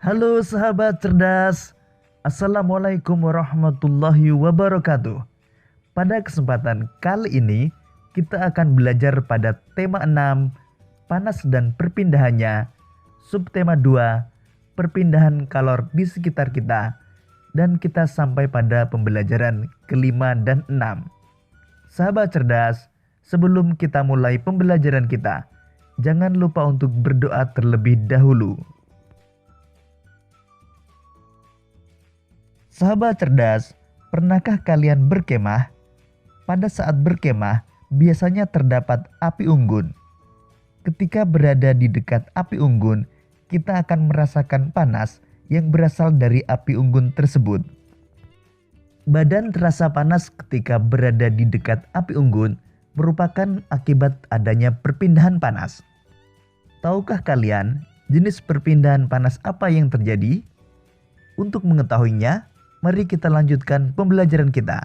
Halo sahabat cerdas, Assalamualaikum warahmatullahi wabarakatuh. Pada kesempatan kali ini, kita akan belajar pada tema 6, panas dan perpindahannya, subtema 2, perpindahan kalor di sekitar kita, dan kita sampai pada pembelajaran kelima dan 6. Sahabat cerdas, sebelum kita mulai pembelajaran kita, jangan lupa untuk berdoa terlebih dahulu. Sahabat cerdas, pernahkah kalian berkemah? Pada saat berkemah, biasanya terdapat api unggun. Ketika berada di dekat api unggun, kita akan merasakan panas yang berasal dari api unggun tersebut. Badan terasa panas ketika berada di dekat api unggun merupakan akibat adanya perpindahan panas. Tahukah kalian jenis perpindahan panas apa yang terjadi? Untuk mengetahuinya, mari kita lanjutkan pembelajaran kita.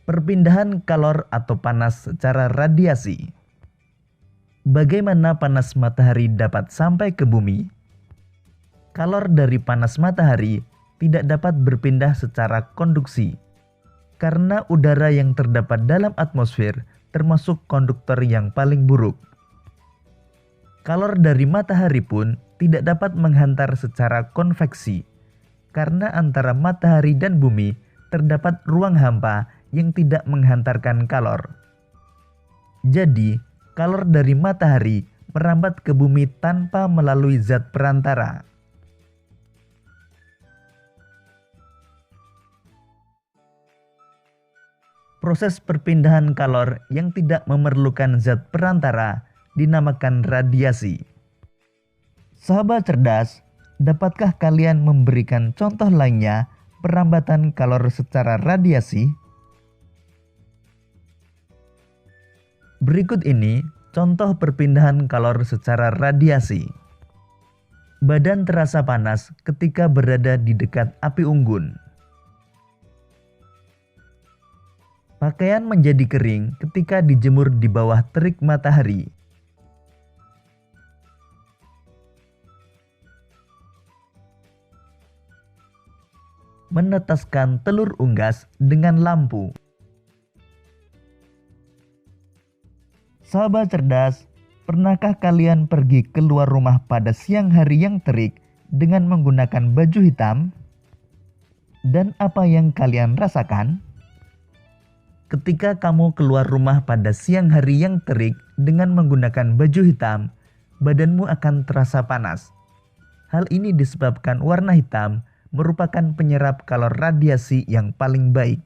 Perpindahan kalor atau panas secara radiasi. Bagaimana panas matahari dapat sampai ke bumi? Kalor dari panas matahari tidak dapat berpindah secara konduksi, karena udara yang terdapat dalam atmosfer termasuk konduktor yang paling buruk. Kalor dari matahari pun tidak dapat menghantar secara konveksi, karena antara matahari dan bumi terdapat ruang hampa yang tidak menghantarkan kalor. Jadi, kalor dari matahari merambat ke bumi tanpa melalui zat perantara. Proses perpindahan kalor yang tidak memerlukan zat perantara dinamakan radiasi. Sahabat cerdas, dapatkah kalian memberikan contoh lainnya perambatan kalor secara radiasi? Berikut ini contoh perpindahan kalor secara radiasi. Badan terasa panas ketika berada di dekat api unggun. Pakaian menjadi kering ketika dijemur di bawah terik matahari. Menetaskan telur unggas dengan lampu. Sahabat cerdas, pernahkah kalian pergi keluar rumah pada siang hari yang terik dengan menggunakan baju hitam? Dan apa yang kalian rasakan? Ketika kamu keluar rumah pada siang hari yang terik dengan menggunakan baju hitam, badanmu akan terasa panas. Hal ini disebabkan warna hitam merupakan penyerap kalor radiasi yang paling baik.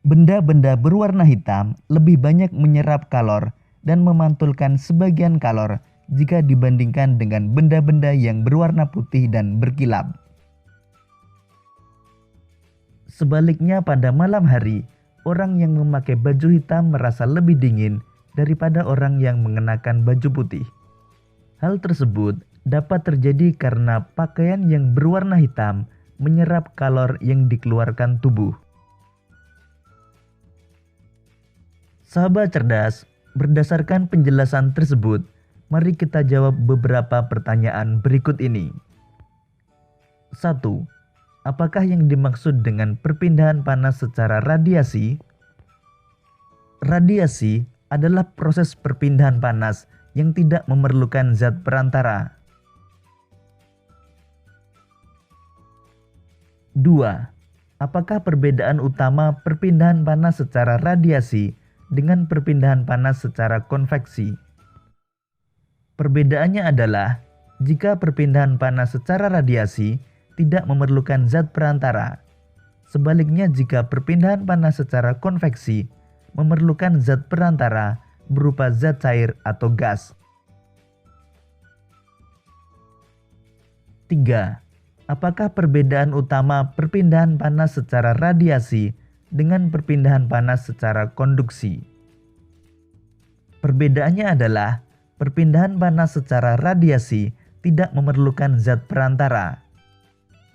Benda-benda berwarna hitam lebih banyak menyerap kalor dan memantulkan sebagian kalor jika dibandingkan dengan benda-benda yang berwarna putih dan berkilap. Sebaliknya pada malam hari, orang yang memakai baju hitam merasa lebih dingin daripada orang yang mengenakan baju putih. Hal tersebut dapat terjadi karena pakaian yang berwarna hitam menyerap kalor yang dikeluarkan tubuh. Sahabat cerdas, berdasarkan penjelasan tersebut, mari kita jawab beberapa pertanyaan berikut ini. 1. Apakah yang dimaksud dengan perpindahan panas secara radiasi? Radiasi adalah proses perpindahan panas yang tidak memerlukan zat perantara. 2. Apakah perbedaan utama perpindahan panas secara radiasi dengan perpindahan panas secara konveksi? Perbedaannya adalah jika perpindahan panas secara radiasi tidak memerlukan zat perantara. Sebaliknya jika perpindahan panas secara konveksi memerlukan zat perantara berupa zat cair atau gas. 3. Apakah perbedaan utama perpindahan panas secara radiasi dengan perpindahan panas secara konduksi? Perbedaannya adalah perpindahan panas secara radiasi tidak memerlukan zat perantara.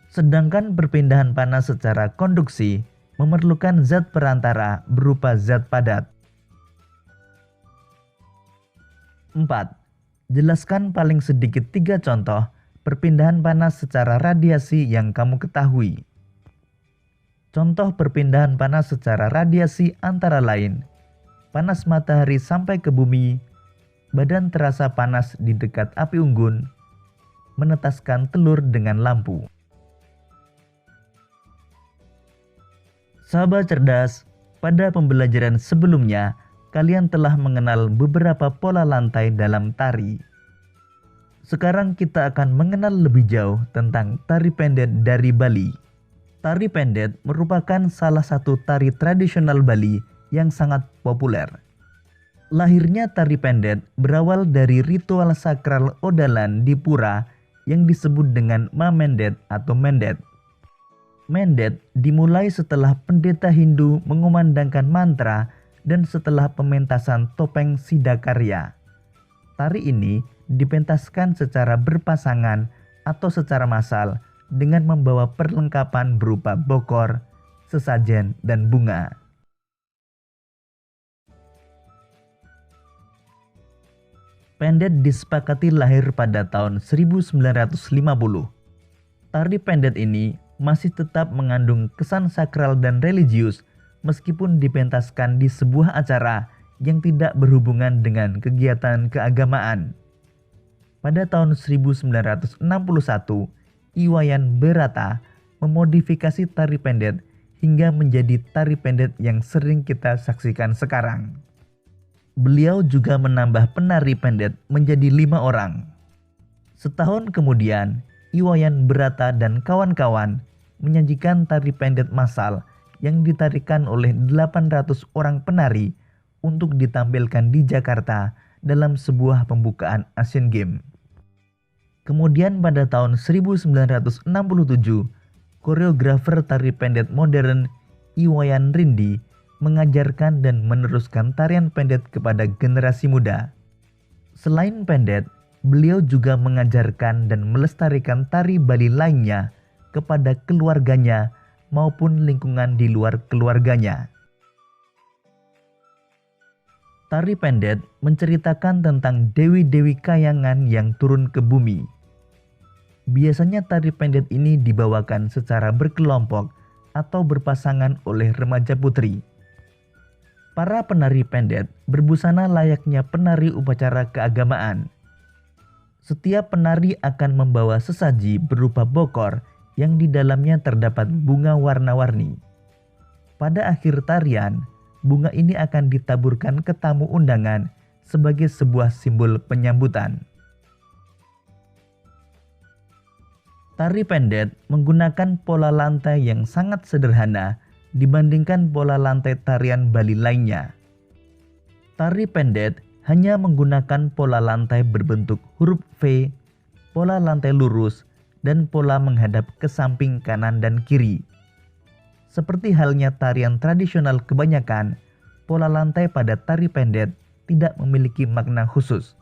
Sedangkan perpindahan panas secara konduksi memerlukan zat perantara berupa zat padat. 4. Jelaskan paling sedikit 3 contoh perpindahan panas secara radiasi yang kamu ketahui. Contoh perpindahan panas secara radiasi antara lain: panas matahari sampai ke bumi, badan terasa panas di dekat api unggun, menetaskan telur dengan lampu. Sahabat cerdas, pada pembelajaran sebelumnya, kalian telah mengenal beberapa pola lantai dalam tari. Sekarang kita akan mengenal lebih jauh tentang tari pendet dari Bali. Tari pendet merupakan salah satu tari tradisional Bali yang sangat populer. Lahirnya tari pendet berawal dari ritual sakral Odalan di Pura yang disebut dengan Mamendet atau Mendet. Mendet dimulai setelah pendeta Hindu mengumandangkan mantra dan setelah pementasan topeng Sidakarya. Tari ini dipentaskan secara berpasangan atau secara massal dengan membawa perlengkapan berupa bokor, sesajen, dan bunga. Pendet disepakati lahir pada tahun 1950. Tari pendet ini masih tetap mengandung kesan sakral dan religius meskipun dipentaskan di sebuah acara yang tidak berhubungan dengan kegiatan keagamaan. Pada tahun 1961, Iwayan Berata memodifikasi tari pendet hingga menjadi tari pendet yang sering kita saksikan sekarang. Beliau juga menambah penari pendet menjadi 5 orang. Setahun kemudian, Iwayan Berata dan kawan-kawan menyajikan tari pendet massal yang ditarikan oleh 800 orang penari untuk ditampilkan di Jakarta dalam sebuah pembukaan Asian Games. Kemudian pada tahun 1967, koreografer tari pendet modern Iwayan Rindi mengajarkan dan meneruskan tarian pendet kepada generasi muda. Selain pendet, beliau juga mengajarkan dan melestarikan tari Bali lainnya kepada keluarganya maupun lingkungan di luar keluarganya. Tari pendet menceritakan tentang dewi-dewi kayangan yang turun ke bumi. Biasanya tari pendet ini dibawakan secara berkelompok atau berpasangan oleh remaja putri. Para penari pendet berbusana layaknya penari upacara keagamaan. Setiap penari akan membawa sesaji berupa bokor yang di dalamnya terdapat bunga warna-warni. Pada akhir tarian, bunga ini akan ditaburkan ke tamu undangan sebagai sebuah simbol penyambutan. Tari pendet menggunakan pola lantai yang sangat sederhana dibandingkan pola lantai tarian Bali lainnya. Tari pendet hanya menggunakan pola lantai berbentuk huruf V, pola lantai lurus, dan pola menghadap ke samping kanan dan kiri. Seperti halnya tarian tradisional kebanyakan, pola lantai pada tari pendet tidak memiliki makna khusus.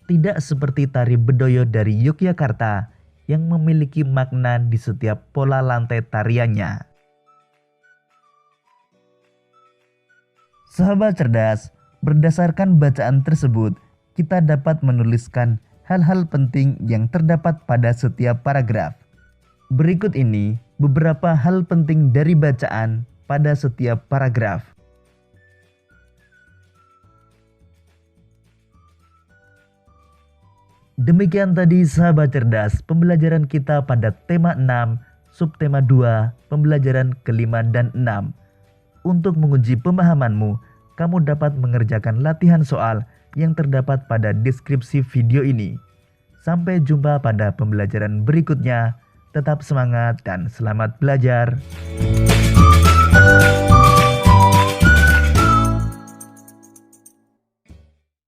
Tidak seperti tari bedoyo dari Yogyakarta yang memiliki makna di setiap pola lantai tariannya. Sahabat cerdas, berdasarkan bacaan tersebut, kita dapat menuliskan hal-hal penting yang terdapat pada setiap paragraf. Berikut ini beberapa hal penting dari bacaan pada setiap paragraf. Demikian tadi sahabat cerdas pembelajaran kita pada tema 6, subtema 2, pembelajaran kelima dan 6. Untuk menguji pemahamanmu, kamu dapat mengerjakan latihan soal yang terdapat pada deskripsi video ini. Sampai jumpa pada pembelajaran berikutnya. Tetap semangat dan selamat belajar.